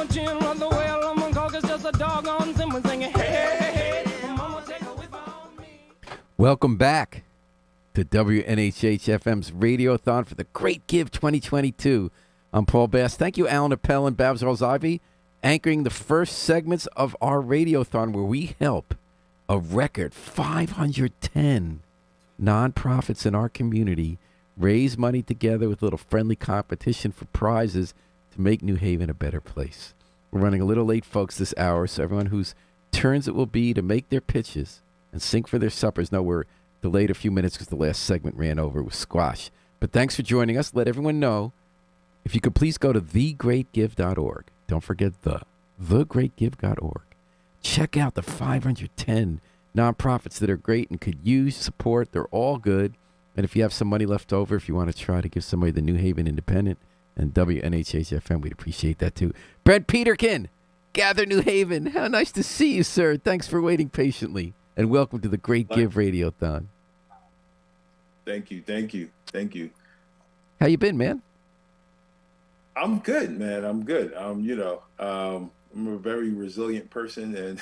Mama chin run the way I'm on coke, it's just a dog on someone singing, hey, hey, hey. Mama take a whiff on me. Welcome back to WNHH FM's Radiothon for the Great Give 2022. I'm Paul Bass. Thank you, Alan Appel and Babs Rawls-Ivy, anchoring the first segments of our Radiothon where we help a record 510 nonprofits in our community raise money together with a little friendly competition for prizes to make New Haven a better place. We're running a little late, folks, this hour, so everyone whose turns it will be to make their pitches and sing for their suppers know we're delayed a few minutes because the last segment ran over with squash. But thanks for joining us. Let everyone know, if you could please go to thegreatgive.org. Don't forget thegreatgive.org. Check out the 510 nonprofits that are great and could use support. They're all good. And if you have some money left over, if you want to try to give somebody the New Haven Independent and WNHH FM, we'd appreciate that too. Brent Peterkin, Gather New Haven. How nice to see you, sir. Thanks for waiting patiently. And welcome to the Great Give Radiothon. Thank you. How you been, man? I'm good, man. I'm good. I'm a very resilient person, and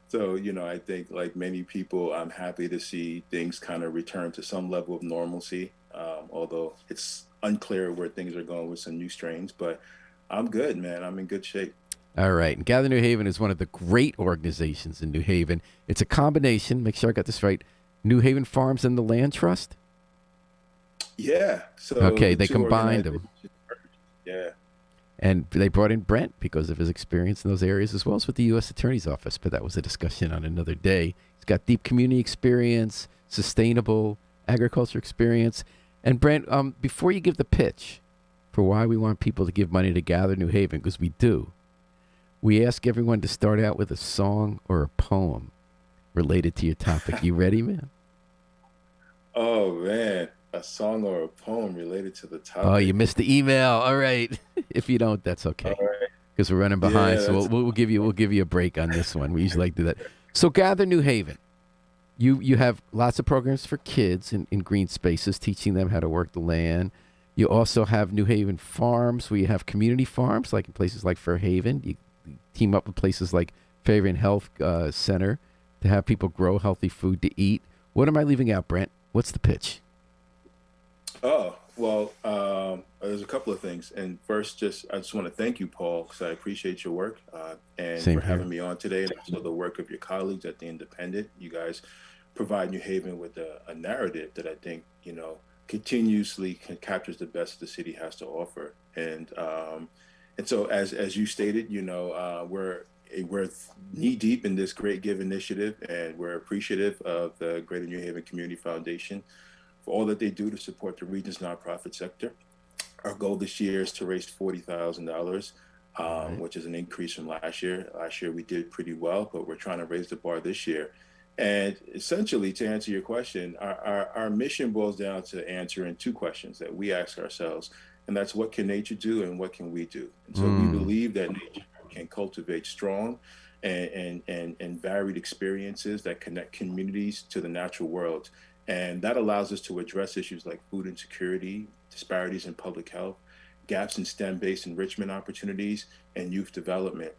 so, I think like many people, I'm happy to see things kind of return to some level of normalcy, although it's unclear where things are going with some new strains, but I'm good, man. I'm in good shape. All right. And Gather New Haven is one of the great organizations in New Haven. It's a combination, make sure I got this right, New Haven Farms and the Land Trust? Yeah. So okay, they combined them. Yeah. And they brought in Brent because of his experience in those areas, as well as with the U.S. Attorney's Office. But that was a discussion on another day. He's got deep community experience, sustainable agriculture experience. And Brent, before you give the pitch for why we want people to give money to Gather New Haven, because we do, we ask everyone to start out with a song or a poem related to your topic. You ready, man? Oh, man. A song or a poem related to the topic. Oh, you missed the email. All right. If you don't, that's okay. Because we're running behind, so we'll give you a break on this one. We usually like to do that. So Gather New Haven. You have lots of programs for kids in green spaces, teaching them how to work the land. You also have New Haven Farms, where you have community farms, like in places like Fairhaven. You team up with places like Fairhaven Health Center to have people grow healthy food to eat. What am I leaving out, Brent? What's the pitch? Oh, well, there's a couple of things. And first, I just want to thank you, Paul, because I appreciate your work and Same for here. having me on today, and also the work of your colleagues at The Independent. You guys provide New Haven with a narrative that I think, continuously captures the best the city has to offer. And so as you stated, we're knee deep in this Great Give initiative, and we're appreciative of the Greater New Haven Community Foundation for all that they do to support the region's nonprofit sector. Our goal this year is to raise $40,000, which is an increase from last year. Last year we did pretty well, but we're trying to raise the bar this year. And essentially, to answer your question, our mission boils down to answering two questions that we ask ourselves, and that's what can nature do and what can we do? And so we believe that nature can cultivate strong and varied experiences that connect communities to the natural world. And that allows us to address issues like food insecurity, disparities in public health, gaps in STEM-based enrichment opportunities, and youth development.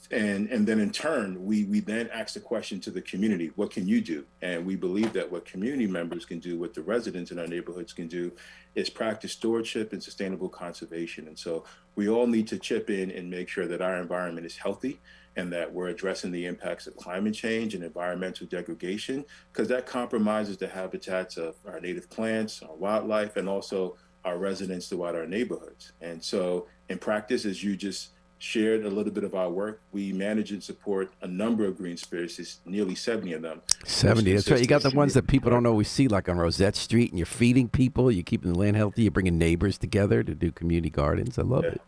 And then in turn, we then ask the question to the community, what can you do? And we believe that what community members can do, what the residents in our neighborhoods can do, is practice stewardship and sustainable conservation. And so we all need to chip in and make sure that our environment is healthy and that we're addressing the impacts of climate change and environmental degradation, because that compromises the habitats of our native plants, our wildlife, and also our residents throughout our neighborhoods. And so in practice, as you just shared a little bit of our work, we manage and support a number of green spaces, nearly 70 of them. 70, that's right. You got the ones that people don't always see, like on Rosette Street, and you're feeding people, you're keeping the land healthy, you're bringing neighbors together to do community gardens. I love it.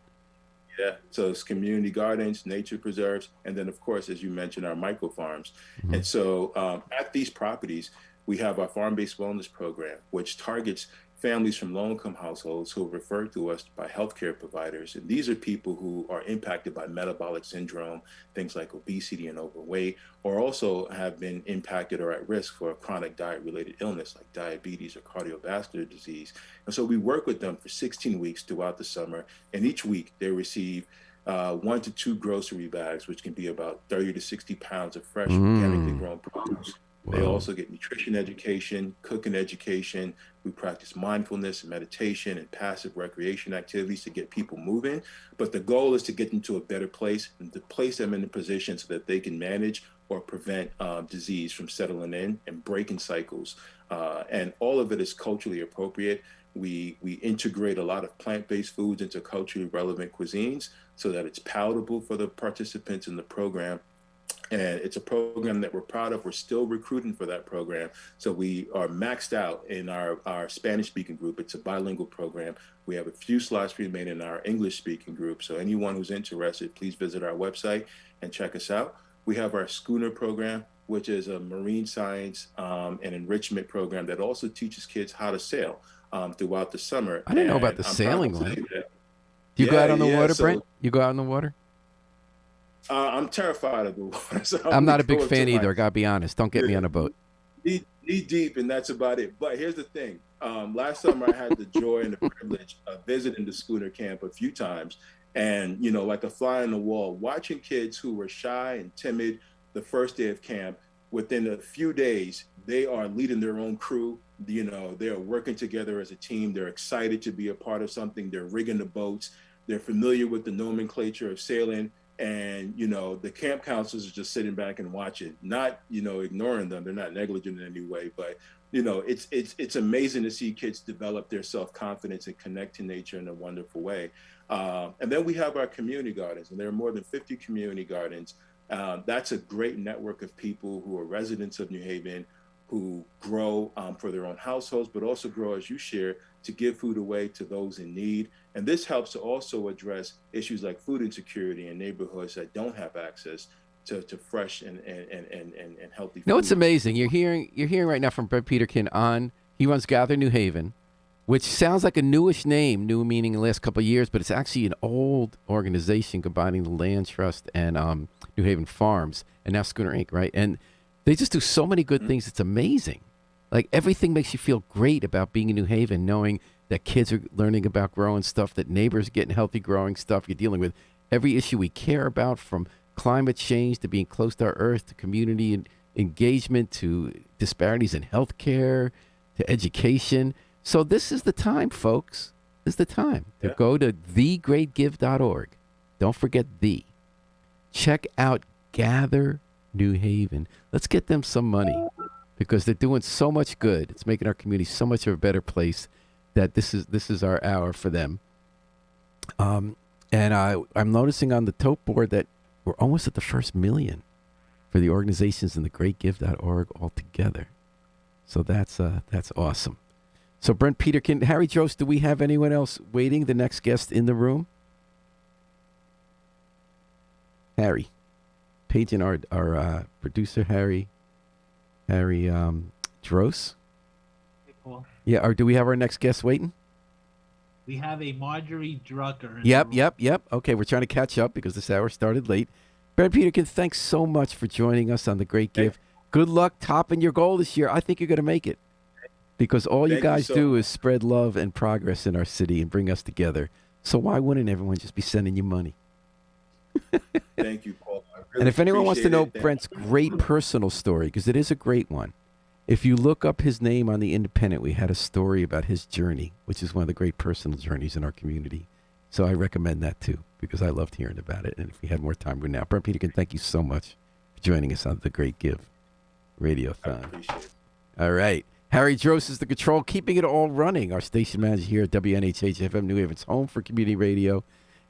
Yeah, so it's community gardens, nature preserves, and then, of course, as you mentioned, our micro farms. And so at these properties, we have our farm-based wellness program, which targets families from low-income households who are referred to us by healthcare providers. And these are people who are impacted by metabolic syndrome, things like obesity and overweight, or also have been impacted or at risk for a chronic diet-related illness like diabetes or cardiovascular disease. And so we work with them for 16 weeks throughout the summer, and each week they receive 1 to 2 grocery bags, which can be about 30 to 60 pounds of fresh organically grown produce. They also get nutrition education, cooking education. We practice mindfulness and meditation and passive recreation activities to get people moving. But the goal is to get them to a better place and to place them in a position so that they can manage or prevent disease from settling in and breaking cycles. And all of it is culturally appropriate. We integrate a lot of plant-based foods into culturally relevant cuisines so that it's palatable for the participants in the program. And it's a program that we're proud of. We're still recruiting for that program. So we are maxed out in our Spanish-speaking group. It's a bilingual program. We have a few slots remain in our English-speaking group. So anyone who's interested, please visit our website and check us out. We have our Schooner program, which is a marine science and enrichment program that also teaches kids how to sail throughout the summer. I didn't know about the sailing one. You go out on the water, Brent? You go out on the water? I'm terrified of the water. So I'm not a big fan either. I gotta be honest. Don't get me on a boat. Knee deep, and that's about it. But here's the thing. Last summer, I had the joy and the privilege of visiting the Schooner camp a few times. And, you know, like a fly on the wall, watching kids who were shy and timid the first day of camp, within a few days, they are leading their own crew. You know, they're working together as a team. They're excited to be a part of something. They're rigging the boats. They're familiar with the nomenclature of sailing. And, you know, the camp counselors are just sitting back and watching, not, you know, ignoring them. They're not negligent in any way, but, you know, it's amazing to see kids develop their self-confidence and connect to nature in a wonderful way. And then we have our community gardens, and there are more than 50 community gardens. That's a great network of people who are residents of New Haven, who grow for their own households, but also grow, as you share, to give food away to those in need. And this helps to also address issues like food insecurity in neighborhoods that don't have access to fresh and healthy food. No, it's amazing. You're hearing right now from Brent Peterkin he runs Gather New Haven, which sounds like a newish name, new meaning in the last couple of years, but it's actually an old organization combining the Land Trust and New Haven Farms, and now Schooner Inc., right? And they just do so many good things. It's amazing. Like, everything makes you feel great about being in New Haven, knowing that kids are learning about growing stuff, that neighbors are getting healthy growing stuff. You're dealing with every issue we care about, from climate change to being close to our earth, to community and engagement, to disparities in healthcare, to education. So this is the time, folks. This is the time to go to thegreatgive.org. Don't forget the. Check out Gather New Haven. Let's get them some money, because they're doing so much good. It's making our community so much of a better place that this is our hour for them. And I'm noticing on the tote board that we're almost at the first million for the organizations in thegreatgive.org altogether. So that's awesome. So Brent Peterkin, Harry Drost, do we have anyone else waiting, the next guest in the room? Harry. Paging our producer, Harry Drost. Hey, Paul. Yeah, or do we have our next guest waiting? We have a Marjorie Drucker. Yep. Okay, we're trying to catch up because this hour started late. Brent Peterkin, thanks so much for joining us on The Great Give. Good luck topping your goal this year. I think you're going to make it, because all you guys do is spread love and progress in our city and bring us together. So why wouldn't everyone just be sending you money? Thank you, Paul. Really, and if anyone wants to know Brent's great personal story, because it is a great one, if you look up his name on The Independent, we had a story about his journey, which is one of the great personal journeys in our community. So I recommend that too, because I loved hearing about it. And if we had more time, we're now. Brent Peterkin, thank you so much for joining us on The Great Give Radiothon. I appreciate it. All right. Harry Drost is the control, keeping it all running. Our station manager here at WNHH-FM New Haven's home for community radio.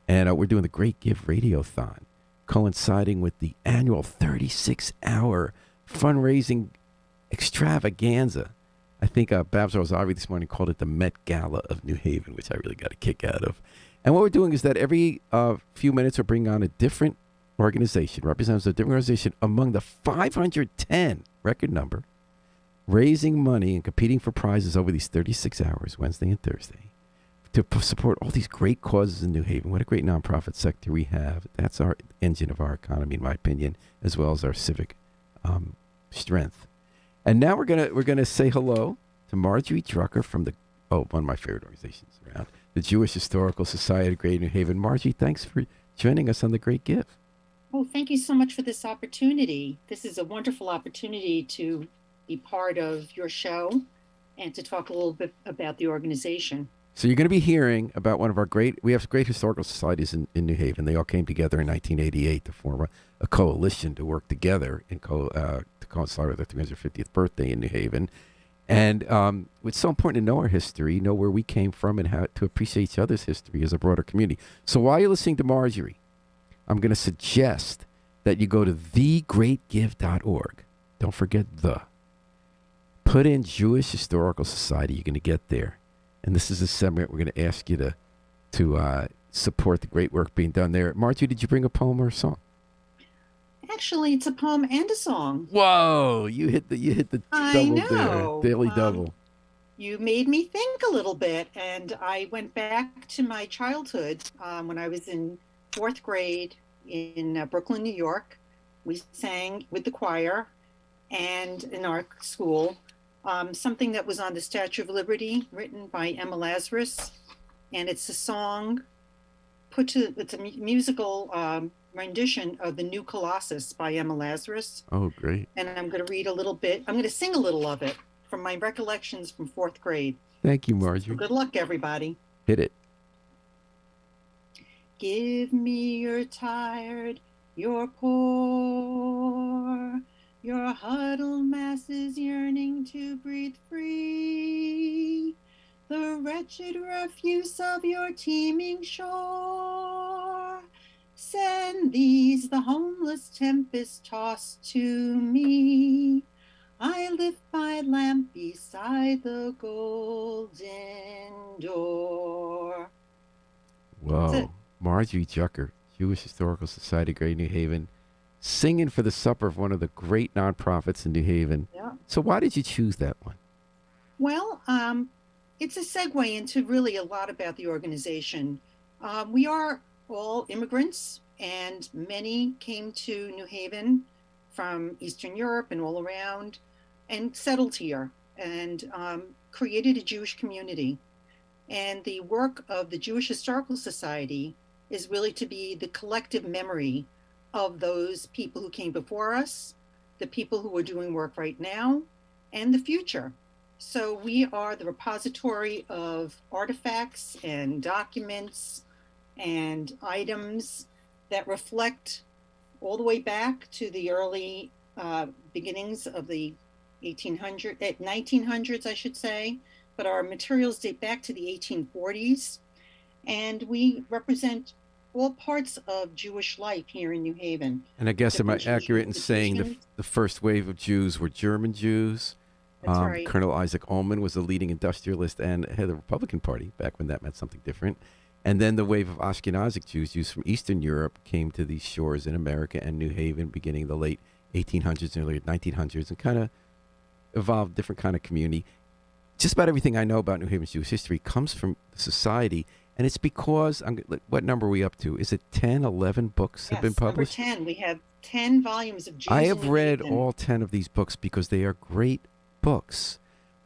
And we're doing The Great Give Radiothon, coinciding with the annual 36-hour fundraising extravaganza. I think Babs Rosavi this morning called it the Met Gala of New Haven, which I really got a kick out of. And what we're doing is that every few minutes we're bringing on a different organization, representatives of a different organization among the 510, record number, raising money and competing for prizes over these 36 hours, Wednesday and Thursday, to support all these great causes in New Haven. What a great nonprofit sector we have. That's our engine of our economy, in my opinion, as well as our civic strength. And now we're gonna say hello to Marjorie Drucker from one of my favorite organizations around, the Jewish Historical Society of Greater New Haven. Marjorie, thanks for joining us on The Great Give. Oh, thank you so much for this opportunity. This is a wonderful opportunity to be part of your show and to talk a little bit about the organization. So you're going to be hearing about one of our we have great historical societies in New Haven. They all came together in 1988 to form a coalition to work together to coincide with the 350th birthday in New Haven. And it's so important to know our history, know where we came from, and how to appreciate each other's history as a broader community. So while you're listening to Marjorie, I'm going to suggest that you go to thegreatgive.org. Don't forget the. Put in Jewish Historical Society. You're going to get there. And this is a segment we're going to ask you to support the great work being done there. Marjorie, did you bring a poem or a song? Actually, it's a poem and a song. Whoa! You hit the I double know. there, daily double. You made me think a little bit, and I went back to my childhood when I was in fourth grade in Brooklyn, New York. We sang with the choir and in our school. Something that was on the Statue of Liberty, written by Emma Lazarus, and it's a song it's a musical rendition of The New Colossus by Emma Lazarus. Oh, great. And I'm going to read a little bit. I'm going to sing a little of it from my recollections from fourth grade. Thank you, Marjorie. So good luck, everybody. Hit it. Give me your tired, your poor, your huddled masses yearning to breathe free, the wretched refuse of your teeming shore. Send these, the homeless tempest tossed to me. I lift my lamp beside the golden door. Whoa. Marjorie Jucker, Jewish Historical Society, Great New Haven, singing for the supper of one of the great nonprofits in New Haven. Yeah. So why did you choose that one? Well, it's a segue into really a lot about the organization. We are all immigrants, and many came to New Haven from Eastern Europe and all around and settled here and created a Jewish community. And the work of the Jewish Historical Society is really to be the collective memory of those people who came before us, the people who are doing work right now, and the future. So we are the repository of artifacts and documents and items that reflect all the way back to the early beginnings of the 1900s, I should say. But our materials date back to the 1840s. And we represent all parts of Jewish life here in New Haven. And I guess, am I accurate in saying the first wave of Jews were German Jews? That's right. Colonel Isaac Ullman was a leading industrialist and head of the Republican Party back when that meant something different. And then the wave of Ashkenazic Jews, Jews from Eastern Europe, came to these shores in America and New Haven beginning in the late 1800s and early 1900s and kind of evolved a different kind of community. Just about everything I know about New Haven's Jewish history comes from the society, and it's because, what number are we up to? Is it 10, 11 books have been published? Number 10. We have 10 volumes of Jews. I have in New read Haven. all 10 of these books because they are great books.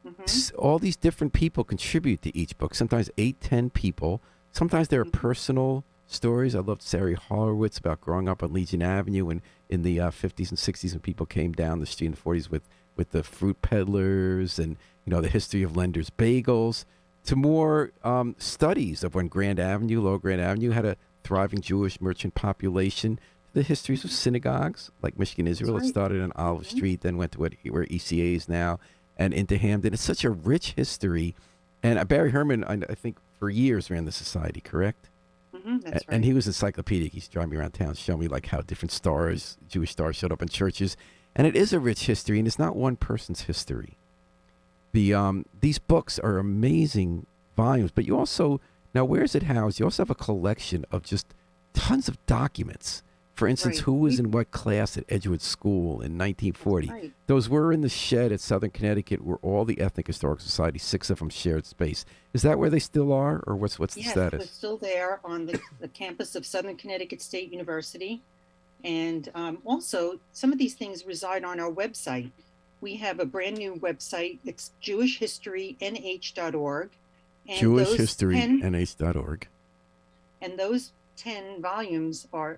Mhm. All these different people contribute to each book, sometimes 8, 10 people. Sometimes there are personal stories. I loved Sari Horowitz about growing up on Legion Avenue and in the 50s and 60s when people came down the street in the 40s with the fruit peddlers and, the history of Lender's Bagels, to more studies of when Lower Grand Avenue had a thriving Jewish merchant population, the histories of synagogues like Michigan Israel. That's It right. started on Olive Street, then went to where ECA is now, and into Hamden. It's such a rich history. And Barry Herman, I think, for years ran the society, correct? That's right. And he was encyclopedic. He's driving me around town, showing me like how different stars, Jewish stars, showed up in churches. And it is a rich history, and it's not one person's history. These books are amazing volumes, but you also, now where is it housed? You also have a collection of just tons of documents. For instance, Right. who was in what class at Edgewood School in 1940? Right. Those were in the shed at Southern Connecticut where all the Ethnic Historical Societies, 6 of them shared space. Is that where they still are, or what's the Yes, status? we're still there on the campus of Southern Connecticut State University. And also, some of these things reside on our website. We have a brand new website. It's jewishhistorynh.org. And those 10 JewishHistoryNH.org. And those 10 volumes are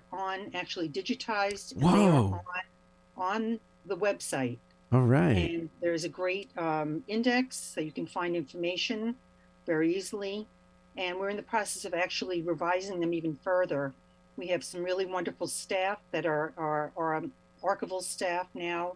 actually digitized. And Whoa. they are on the website. All right. And there's a great index so you can find information very easily. And we're in the process of actually revising them even further. We have some really wonderful staff that are archival staff now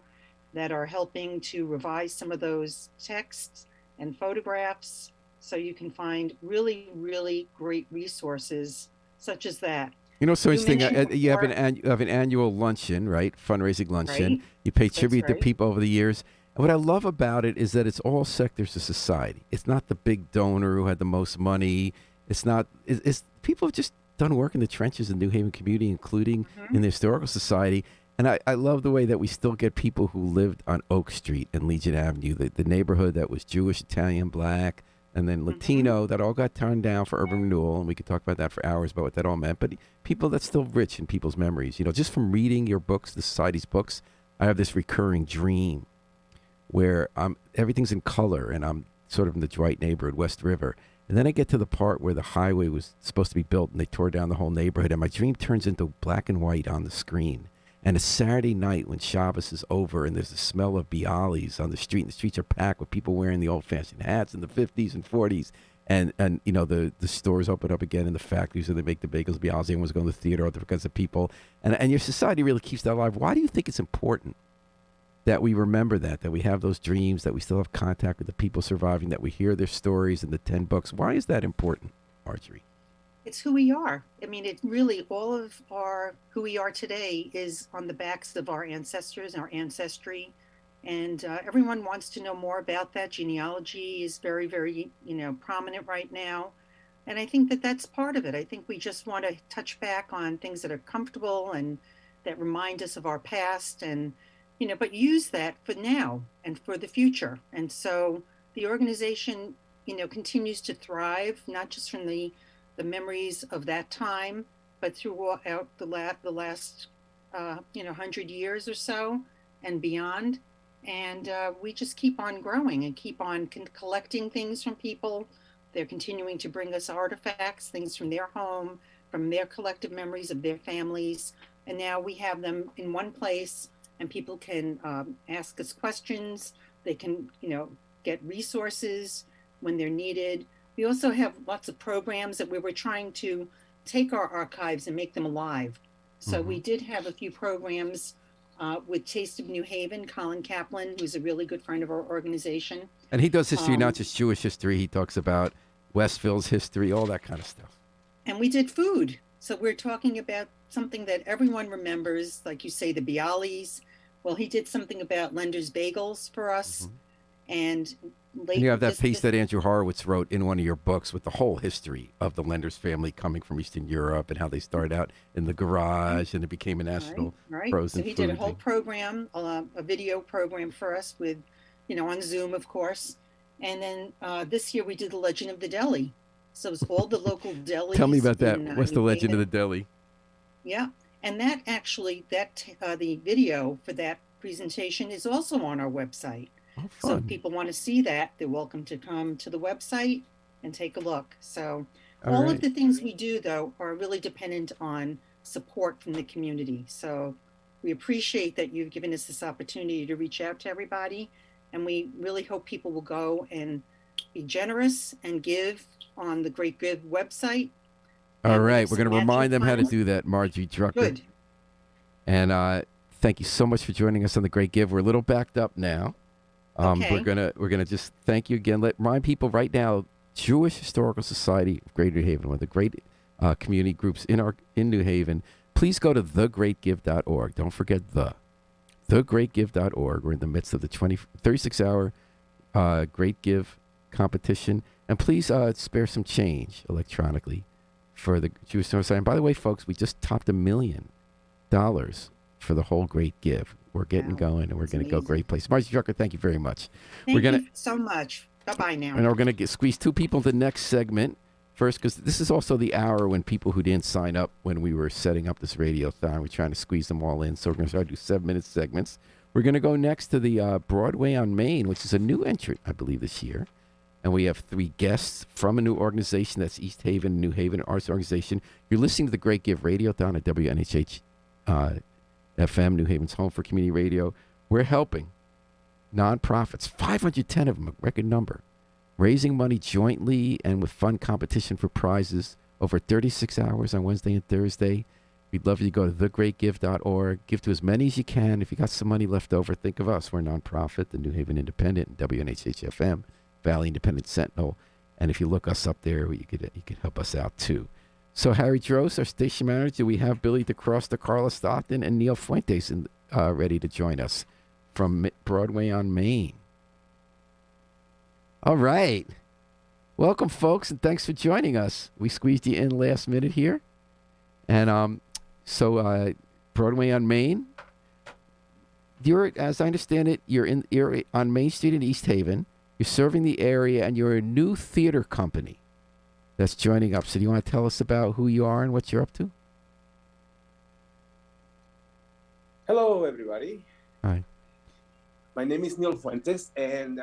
that are helping to revise some of those texts and photographs. So you can find really, really great resources such as that. You know, so You interesting. mentioned You have before- you have an annual luncheon, right? Fundraising luncheon. Right. You pay That's tribute to right. people over the years. And what I love about it is that it's all sectors of society. It's not the big donor who had the most money. It's not. It's people have just done work in the trenches in New Haven community, including in the Historical Society. And I love the way that we still get people who lived on Oak Street and Legion Avenue, the neighborhood that was Jewish, Italian, Black, and then Latino, that all got turned down for urban renewal. And we could talk about that for hours about what that all meant. But people that's still rich in people's memories. You know, just from reading your books, the Society's books, I have this recurring dream where everything's in color and I'm sort of in the Dwight neighborhood, West River. And then I get to the part where the highway was supposed to be built and they tore down the whole neighborhood. And my dream turns into black and white on the screen. And it's Saturday night when Shabbos is over and there's the smell of bialys on the street. And the streets are packed with people wearing the old-fashioned hats in the 50s and 40s. And you know, the stores open up again in the factories where they make the bagels, bialys. Everyone's going to the theater because of people. And your society really keeps that alive. Why do you think it's important that we remember that we have those dreams, that we still have contact with the people surviving, that we hear their stories in the 10 books? Why is that important, Marjorie? It's who we are. I mean, it really, all of who we are today is on the backs of our ancestors, our ancestry. And everyone wants to know more about that. Genealogy is very, very, prominent right now. And I think that that's part of it. I think we just want to touch back on things that are comfortable and that remind us of our past and, but use that for now and for the future. And so the organization, continues to thrive, not just from the memories of that time, but throughout the last 100 years or so and beyond. And we just keep on growing and keep on collecting things from people. They're continuing to bring us artifacts, things from their home, from their collective memories of their families. And now we have them in one place and people can ask us questions. They can, get resources when they're needed. We also have lots of programs that we were trying to take our archives and make them alive. So we did have a few programs with Taste of New Haven, Colin Kaplan, who's a really good friend of our organization. And he does history, not just Jewish history. He talks about Westville's history, all that kind of stuff. And we did food. So we're talking about something that everyone remembers, like you say, the bialys. Well, he did something about Lender's Bagels for us. And you have that piece that Andrew Horowitz wrote in one of your books with the whole history of the Lenders family coming from Eastern Europe and how they started out in the garage and it became a national frozen So he food did a whole thing. program, a video program for us with, on Zoom, of course. And then this year we did the Legend of the Deli. So it's all the local delis. Tell me about that. What's the New legend of Haven. the deli? Yeah. And that actually, the video for that presentation is also on our website. Oh, So fun. if people want to see that, they're welcome to come to the website and take a look. So all right. of the things we do, though, are really dependent on support from the community. So we appreciate that you've given us this opportunity to reach out to everybody. And we really hope people will go and be generous and give on the Great Give website. All And we right. have We're going to some remind them how to matching do that, Marjorie Drucker. Good. And thank you so much for joining us on the Great Give. We're a little backed up now. Okay. We're gonna just thank you again. Remind people right now, Jewish Historical Society of Greater New Haven, one of the great community groups in New Haven. Please go to thegreatgive.org. Don't forget thegreatgive.org. We're in the midst of the 36-hour Great Give competition, and please spare some change electronically for the Jewish Historical Society. And by the way, folks, we just topped $1 million for the whole Great Give. We're getting Wow. going, and we're That's going to go amazing. great place. Marjorie Drucker, thank you very much. Thank gonna- you so much. Bye-bye now. And we're going to squeeze two people into the next segment first, because this is also the hour when people who didn't sign up when we were setting up this radiothon, we're trying to squeeze them all in. So we're going to start to do 7-minute segments. We're going to go next to the Broadway on Main, which is a new entrant, I believe, this year. And we have 3 guests from a new organization. That's East Haven, New Haven Arts Organization. You're listening to the Great Give Radiothon at WNHH FM, New Haven's home for community radio. We're helping nonprofits, 510 of them, a record number, raising money jointly and with fun competition for prizes over 36 hours on Wednesday and Thursday. We'd love you to go to thegreatgive.org. Give to as many as you can. If you got some money left over, think of us. We're a nonprofit, the New Haven Independent, WNHH FM, Valley Independent Sentinel. And if you look us up there, you could help us out too. So Harry Drost, our station manager, we have Billy DeCross, Carla Stockton, and Neil Fuentes ready to join us from Broadway on Main. All right. Welcome, folks, and thanks for joining us. We squeezed you in last minute here. And so Broadway on Main, as I understand it, you're on Main Street in East Haven. You're serving the area, and you're a new theater company that's joining up. So do you want to tell us about who you are and what you're up to? Hello, everybody. Hi. My name is Neil Fuentes, and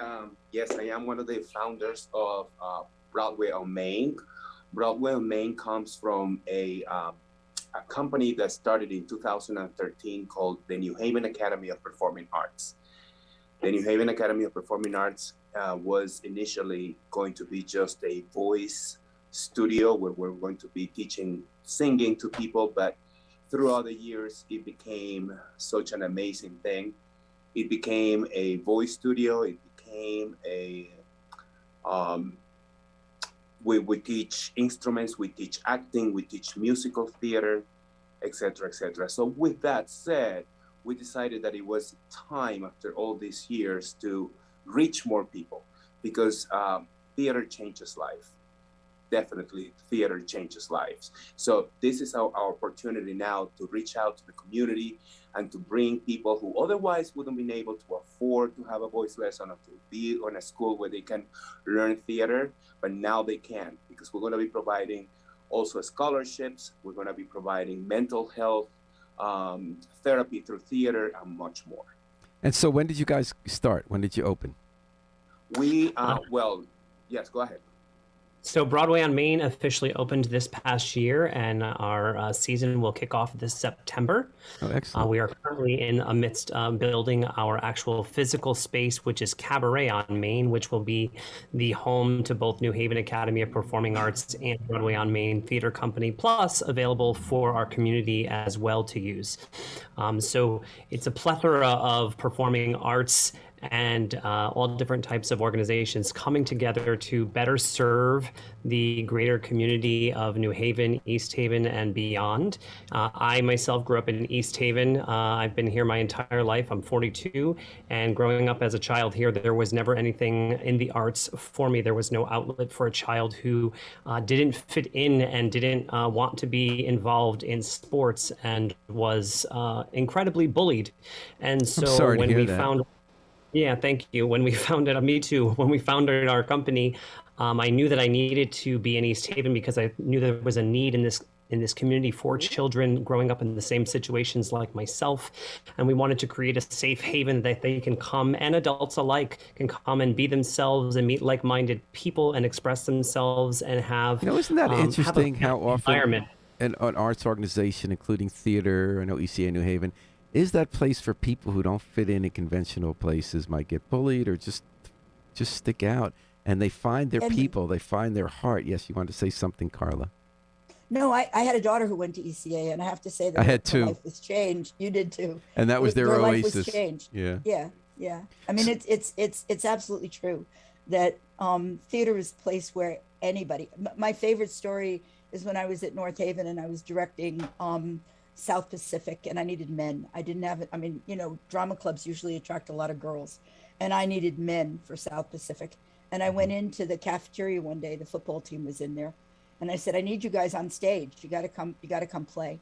yes, I am one of the founders of Broadway on Main. Broadway on Main comes from a company that started in 2013 called the New Haven Academy of Performing Arts. The New Haven Academy of Performing Arts was initially going to be just a voice studio where we're going to be teaching singing to people, but throughout the years, it became such an amazing thing. It became a voice studio. It became we teach instruments, we teach acting, we teach musical theater, etc., etc. So with that said, we decided that it was time after all these years to reach more people, because theater changes life. Definitely, theater changes lives. So this is our opportunity now to reach out to the community and to bring people who otherwise wouldn't been able to afford to have a voice lesson or to be on a school where they can learn theater, but now they can, because we're going to be providing also scholarships. We're going to be providing mental health therapy through theater and much more. And so when did you guys start? When did you open? We, well, yes, go ahead. So Broadway on Main officially opened this past year, and our season will kick off this September. Oh, excellent. We are currently in the midst of building our actual physical space, which is Cabaret on Main, which will be the home to both New Haven Academy of Performing Arts and Broadway on Main Theater Company, plus available for our community as well to use. So it's a plethora of performing arts and all different types of organizations coming together to better serve the greater community of New Haven, East Haven, and beyond. I myself grew up in East Haven. I've been here my entire life. I'm 42, and growing up as a child here, there was never anything in the arts for me. There was no outlet for a child who didn't fit in and didn't want to be involved in sports and was incredibly bullied. And so when we found... Yeah, thank you. When we founded, me too, when we founded our company, I knew that I needed to be in East Haven because I knew there was a need in this community for children growing up in the same situations like myself. And we wanted to create a safe haven that they can come, and adults alike can come and be themselves and meet like-minded people and express themselves and have, isn't that interesting how often environment. An arts organization, including theater, I know ECA New Haven, is that place for people who don't fit in conventional places, might get bullied or just stick out, and they find their people, they find their heart. Yes, you wanted to say something, Carla? No, I had a daughter who went to ECA, and I have to say that I had her too. life was changed. You did too. And that was their oasis. Life was changed. Yeah. Yeah. I mean, it's absolutely true that theater is a place where anybody. My favorite story is when I was at North Haven and I was directing South Pacific, and I needed men. I didn't have it. I mean, drama clubs usually attract a lot of girls, and I needed men for South Pacific. And I went into the cafeteria one day. The football team was in there, and I said, "I need you guys on stage. You got to come. You got to come play."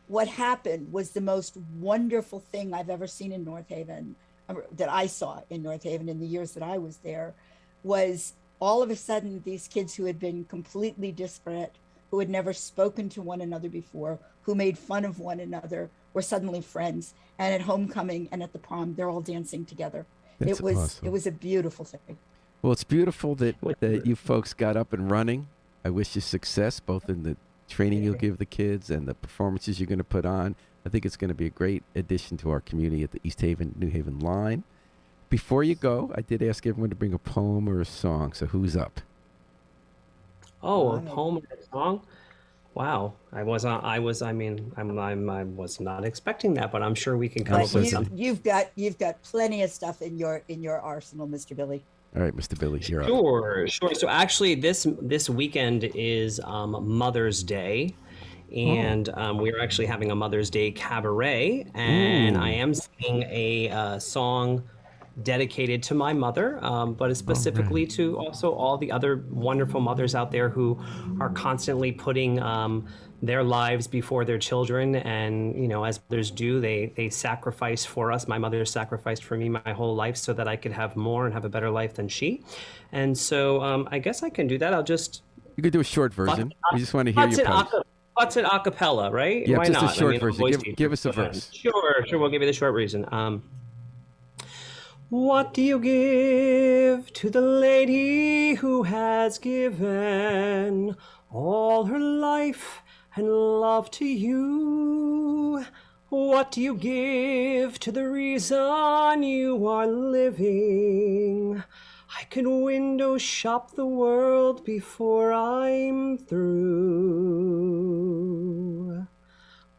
What happened was the most wonderful thing I've ever seen in North Haven, that I saw in North Haven in the years that I was there, was all of a sudden these kids who had been completely disparate, who had never spoken to one another before, who made fun of one another, were suddenly friends. And at homecoming and at the prom, they're all dancing together. That's It was awesome. It was a beautiful thing. Well, it's beautiful that you folks got up and running. I wish you success both in the training you'll give the kids and the performances you're going to put on. I think it's going to be a great addition to our community at the East Haven, New Haven line. Before you go, I did ask everyone to bring a poem or a song. So who's up? Oh, a poem or a song? Wow, I was not expecting that, but I'm sure we can come But up with you- something. you've got plenty of stuff in your arsenal, Mr. Billy. All right, Mr. Billy, you're up. Sure. So actually, this weekend is Mother's Day, and we're actually having a Mother's Day cabaret, and I am singing a song dedicated to my mother, but it's specifically to also all the other wonderful mothers out there who are constantly putting their lives before their children, and as mothers do, they sacrifice for us. My mother sacrificed for me my whole life so that I could have more and have a better life than she. And so I guess I can do that. You could do a short version. We just want to hear your poem. What's an acapella, right? Yeah, Why just not? a short I'm a version. voice Give teacher. us a verse. Sure. We'll give you the short version. What do you give to the lady who has given all her life and love to you? What do you give to the reason you are living? I could window shop the world before I'm through.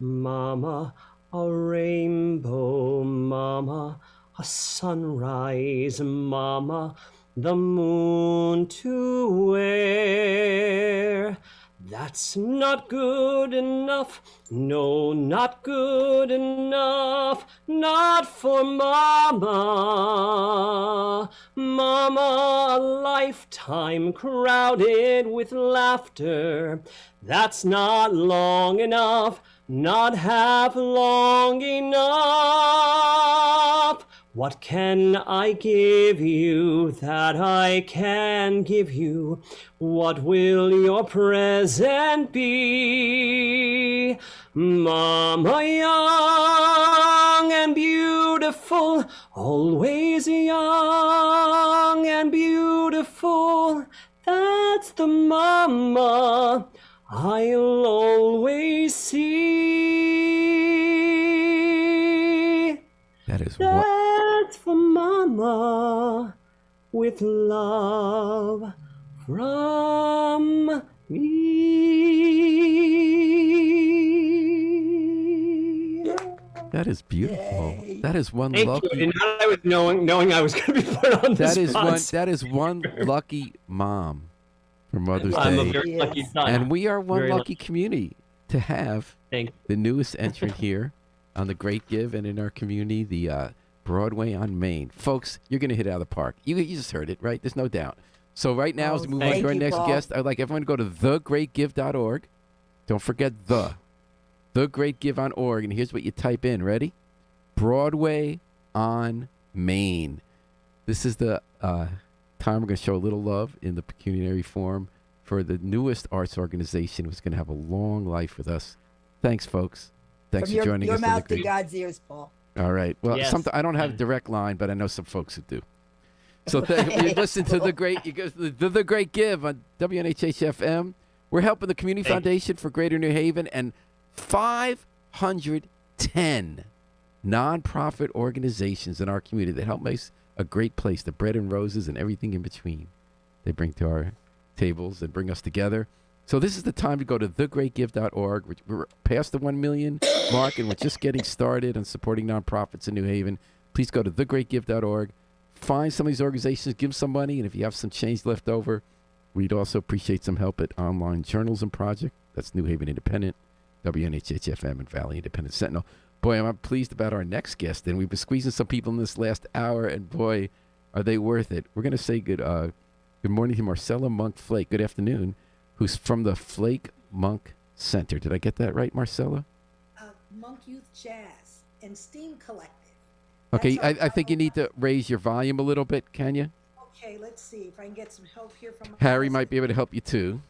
Mama, a rainbow, mama, a sunrise, mama, the moon to wear. That's not good enough, no, not good enough, not for mama. Mama, a lifetime crowded with laughter. That's not long enough, not half long enough. What can I give you that I can give you? What will your present be? Mama, young and beautiful, always young and beautiful. That's the mama I'll always see. That is what. That's for mama with love from me. That is beautiful. That is one Thank lucky. you. And now I was knowing I was going to be put on the That is spot. one. That is one lucky mom for Mother's I'm a Day, very lucky son. and we are one Very lucky community to have Thank the newest entrant here on the Great Give and in our community, the Broadway on Main. Folks, you're going to hit it out of the park. You just heard it, right? There's no doubt. So right now, as we move on thank to our you, next Paul. guest, I'd like everyone to go to thegreatgive.org. Don't forget thegreatgive.org, and here's what you type in. Ready? Broadway on Main. This is the time we're going to show a little love in the pecuniary form for the newest arts organization who's going to have a long life with us. Thanks, folks. Thanks From for joining your us. on the mouth to Great- God's ears, Paul. All right. Well, Yes. I don't have a direct line, but I know some folks who do. So you listen to the Great. You go to the Great Give on WNHH-FM. We're helping the Community Foundation for Greater New Haven and 510 nonprofit organizations in our community that help make a great place. The bread and roses and everything in between they bring to our tables and bring us together. So this is the time to go to thegreatgive.org. We're past the 1 million mark, and we're just getting started on supporting nonprofits in New Haven. Please go to thegreatgive.org. Find some of these organizations, give them some money, and if you have some change left over, we'd also appreciate some help at Online Journalism Project. That's New Haven Independent, WNHH-FM, and Valley Independent Sentinel. Boy, I'm pleased about our next guest, and we've been squeezing some people in this last hour, and boy, are they worth it. We're going to say good morning to Marcella Monk Flake. Good afternoon. Who's from the Flake Monk Center. Did I get that right, Marcella? Monk Youth Jazz and Steam Collective. Okay, That's our I think you need to raise your volume a little bit, can you? Okay, let's see if I can get some help here from Harry might be able to help you too.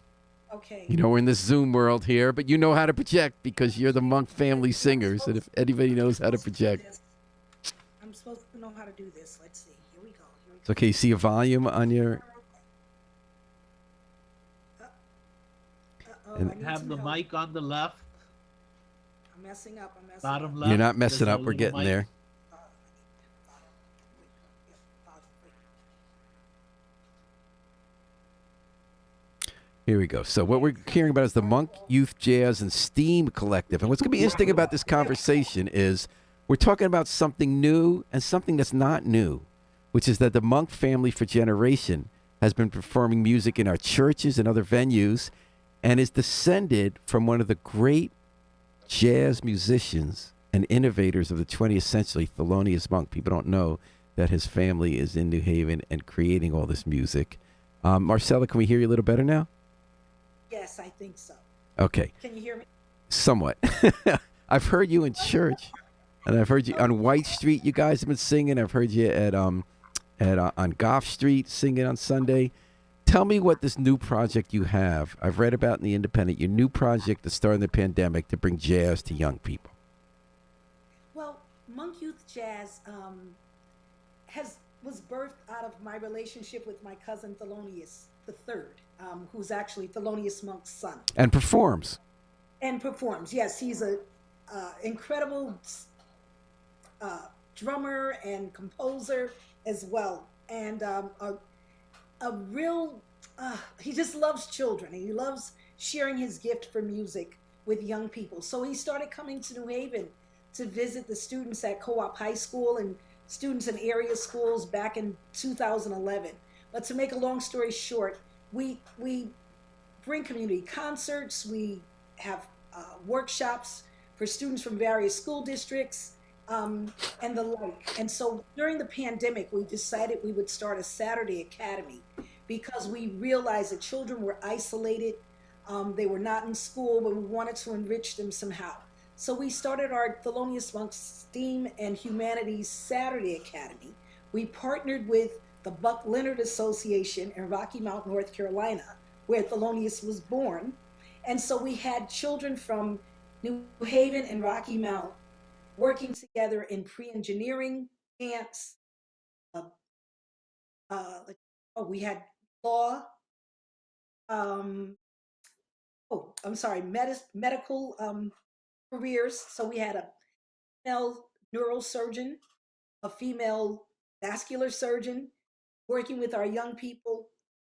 Okay. You know, we're in this Zoom world here, but you know how to project because you're the Monk family singers, and if anybody knows how to project. I'm supposed to know how to do this. Let's see. Here we go. So can you see a volume on your? Uh-oh, And- I need Have some the help. mic on the left, I'm messing up. I'm messing bottom up. left. You're not messing there's up. a We're little getting mic. there. Here we go. So what we're hearing about is the Monk Youth Jazz and Steam Collective. And what's going to be interesting about this conversation is we're talking about something new and something that's not new, which is that the Monk family for generation has been performing music in our churches and other venues and is descended from one of the great jazz musicians and innovators of the 20th century, Thelonious Monk. People don't know that his family is in New Haven and creating all this music. Marcella, can we hear you a little better now? Yes, I think so. Okay, Can you hear me? somewhat. I've heard you in church, and I've heard you on White Street. You guys have been singing. I've heard you at on Goff Street singing on Sunday. Tell me what this new project you have. I've read about in the Independent. Your new project to start in the pandemic to bring jazz to young people. Well, Monk Youth Jazz was birthed out of my relationship with my cousin Thelonious III, who's actually Thelonious Monk's son, And performs. and performs. Yes, he's a incredible drummer and composer as well, and a real he just loves children, and he loves sharing his gift for music with young people. So he started coming to New Haven to visit the students at Co-op High School and students in area schools back in 2011. But to make a long story short, we bring community concerts, we have workshops for students from various school districts, and the like. And so during the pandemic, we decided we would start a Saturday Academy because we realized that children were isolated. They were not in school, but we wanted to enrich them somehow. So we started our Thelonious Monk STEAM and Humanities Saturday Academy. We partnered with the Buck Leonard Association in Rocky Mount, North Carolina, where Thelonious was born. And so we had children from New Haven and Rocky Mount working together in pre-engineering, dance. We had law. Medical careers. So we had a female neurosurgeon, a female vascular surgeon working with our young people.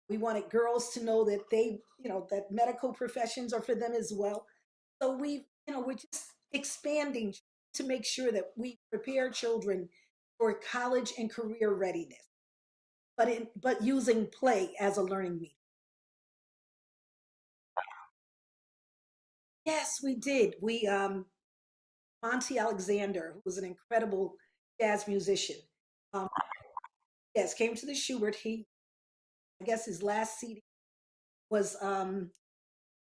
We wanted girls to know that that medical professions are for them as well. So we're just expanding to make sure that we prepare children for college and career readiness, but using play as a learning medium. Yes, we did. We Monty Alexander, who was an incredible jazz musician, um, yes, came to the Schubert. I guess his last CD was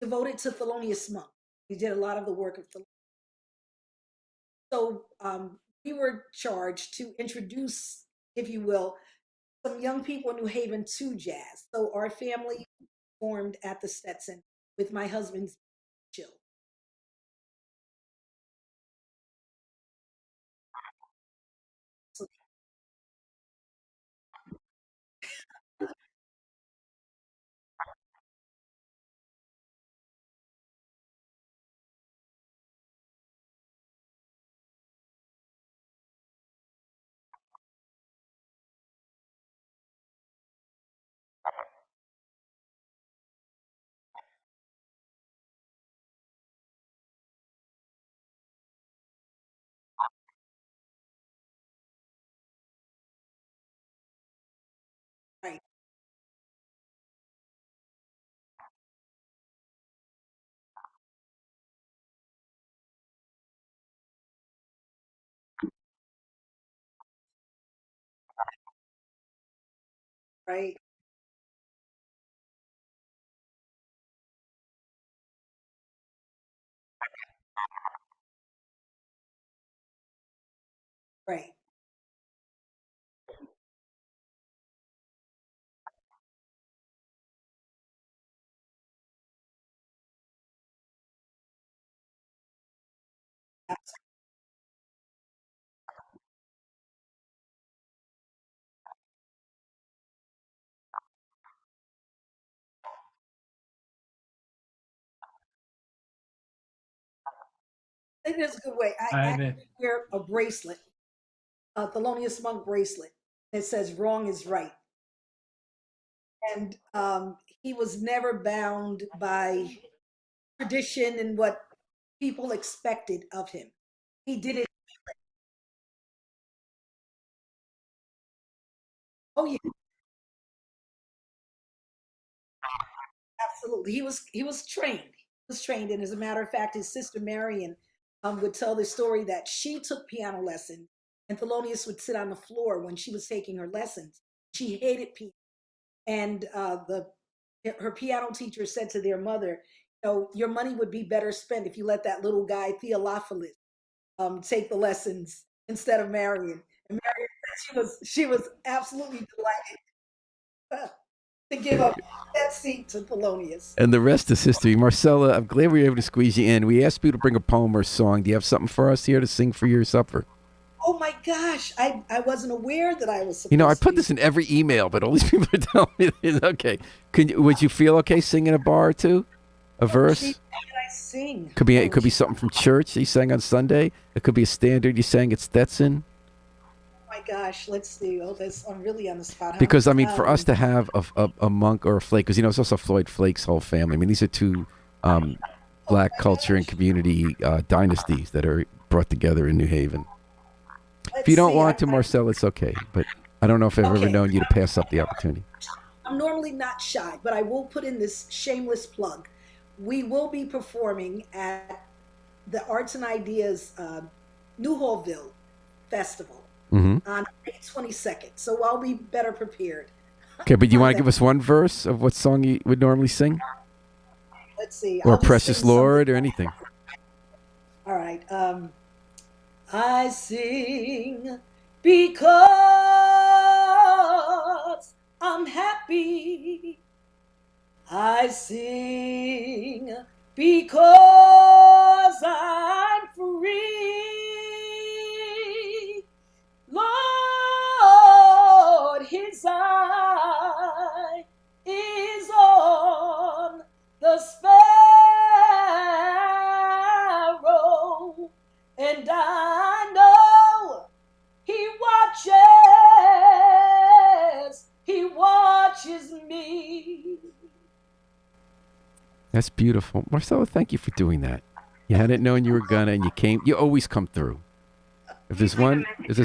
devoted to Thelonious Monk. He did a lot of the work of Thelonious. So we were charged to introduce, if you will, some young people in New Haven to jazz. So our family formed at the Stetson with my husband's chill. So, right, right, right, that's It is a good way. I actually wear a bracelet, a Thelonious Monk bracelet. It says "Wrong is right," and he was never bound by tradition and what people expected of him. He did it. Oh yeah, absolutely. He was trained. He was trained, and as a matter of fact, his sister Marion would tell the story that she took piano lessons, and Thelonious would sit on the floor when she was taking her lessons. She hated piano, and her piano teacher said to their mother, your money would be better spent if you let that little guy Theophilus take the lessons instead of Marion. And Marion said she was absolutely delighted to give up that seat to Thelonious. And the rest is history. Marcella, I'm glad we were able to squeeze you in. We asked you to bring a poem or a song. Do you have something for us here to sing for your supper? Oh my gosh, I wasn't aware that I was supposed I put this in every email, but all these people are telling me it's okay. Would you feel okay singing a bar or two? A verse? Can I sing? It could be something from church that you sang on Sunday. It could be a standard you sang at Stetson. Oh my gosh, let's see. I'm really on the spot. Because, for us to have a Monk or a Flake, because, it's also Floyd Flake's whole family. These are two black culture and community dynasties that are brought together in New Haven. If you don't want to, Marcel, it's okay. But I don't know if I've ever known you to pass up the opportunity. I'm normally not shy, but I will put in this shameless plug. We will be performing at the Arts and Ideas New Hallville Festival on May 22nd. So I'll be better prepared. Okay, but you want to give us one verse of what song you would normally sing? Let's see. Or Precious Lord or anything. All right. I sing because I'm happy. I sing because I'm free. Lord, his eye is on the sparrow, and I know he watches me. That's beautiful. Marcella, thank you for doing that. You hadn't known you were gonna, and you came. You always come through. If there's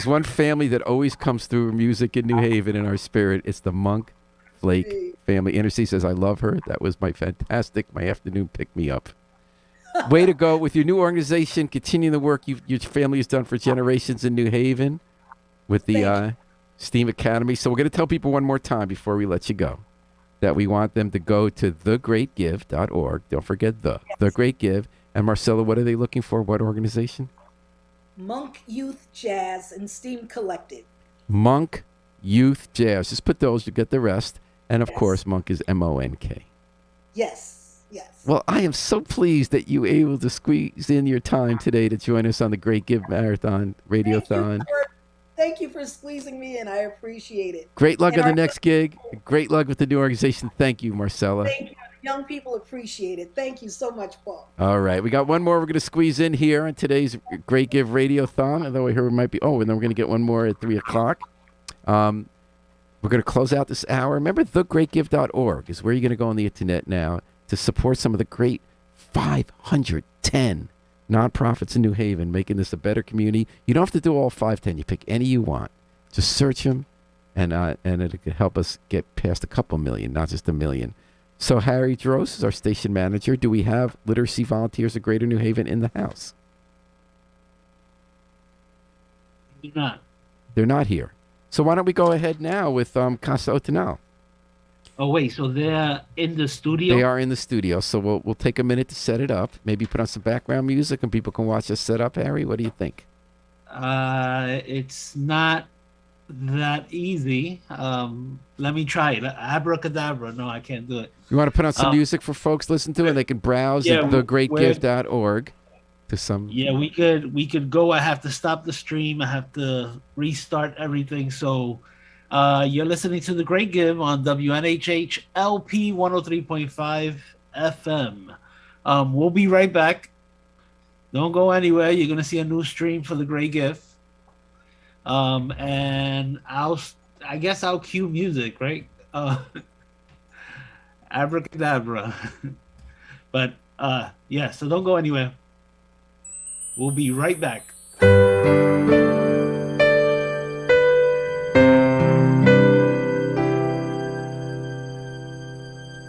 one family that always comes through music in New Haven in our spirit, it's the Monk Flake family. Intercy says, I love her. That was my afternoon pick me up. Way to go with your new organization, continuing the work your family has done for generations in New Haven with the STEAM Academy. So we're going to tell people one more time before we let you go that we want them to go to thegreatgive.org. Don't forget The Great Give. And Marcella, what are they looking for? What organization? Monk Youth Jazz and STEAM Collective. Monk Youth Jazz. Just put those, you get the rest. And of course, Monk is MONK. Yes. Well, I am so pleased that you were able to squeeze in your time today to join us on the Great Give Marathon Radiothon. Thank you for squeezing me in. I appreciate it. Great luck on the next gig. Great luck with the new organization. Thank you, Marcella. Thank you. Young people appreciate it. Thank you so much, Paul. All right. We got one more we're going to squeeze in here on today's Great Give Radiothon. Although I hear we might be, and then we're going to get one more at 3 o'clock. We're going to close out this hour. Remember, thegreatgive.org is where you're going to go on the internet now to support some of the great 510 nonprofits in New Haven, making this a better community. You don't have to do all 510. You pick any you want. Just search them, and it could help us get past a couple million, not just a million. So Harry Drost is our station manager. Do we have literacy volunteers of Greater New Haven in the house? Do not. They're not here. So why don't we go ahead now with Casa Otonal? Oh wait, so they're in the studio? They are in the studio, so we'll take a minute to set it up. Maybe put on some background music and people can watch us set up. Harry, what do you think? It's not that easy. Let me try it. Abracadabra. No, I can't do it. You want to put on some music for folks to listen to, and they can browse at thegreatgive.org to some. Yeah, we could go. I have to stop the stream. I have to restart everything. So you're listening to The Great Give on WNHH LP 103.5 FM. We'll be right back. Don't go anywhere. You're gonna see a new stream for the Great Gift. And I guess I'll cue music, right? Abracadabra. But yeah, so don't go anywhere. We'll be right back.